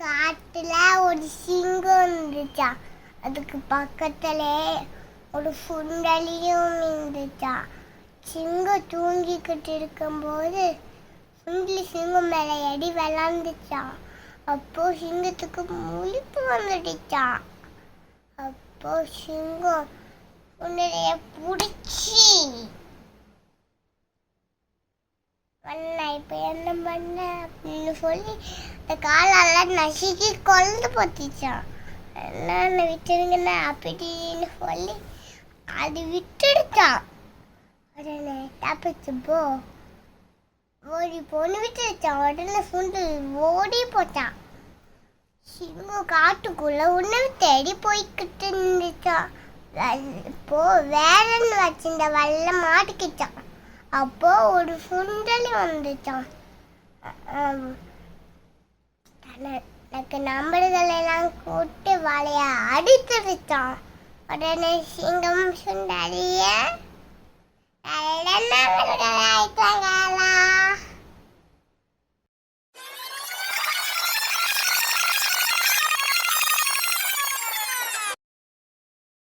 காட்டுல ஒரு சிங்கம் இருந்துச்சா, அதுக்கு பக்கத்துல ஒரு சுண்டலியும் இருந்துச்சா. சிங்கம் தூங்கிக்கிட்டு இருக்கும்போது சுண்டலி சிங்கம் மேல எடி விளாண்டுச்சா. அப்போ சிங்கத்துக்கு முழிப்பு வந்துடுச்சா. அப்போ சிங்கம் சுண்டலிய பிடிச்சி இப்ப என்ன பண்ண அப்படின்னு சொல்லி இந்த காலால நசுக்கி கொண்டு போத்திச்சான். என்ன விட்டுருங்கண்ணா அப்படின்னு சொல்லி அது விட்டுடுச்சான். உடனே தப்பிச்சு ஓடி பொண்ணு விட்டுடுச்சான். உடனே சுண்டல் ஓடி போட்டான். சிங்கம் காட்டுக்குள்ள உணவு தேடி போய்கிட்டு இருந்துச்சான். இப்போ வேறன்னு வச்சிருந்த வல்ல மாட்டிக்கிச்சான். அப்போ ஒரு சுண்டலி வந்துச்சான். எனக்கு நம்பர்களெல்லாம் கூட்டு வலைய அடித்துடுச்சான். உடனே சிங்கம் சுண்டலிய நல்ல நபர்களாயிட்டாங்களா.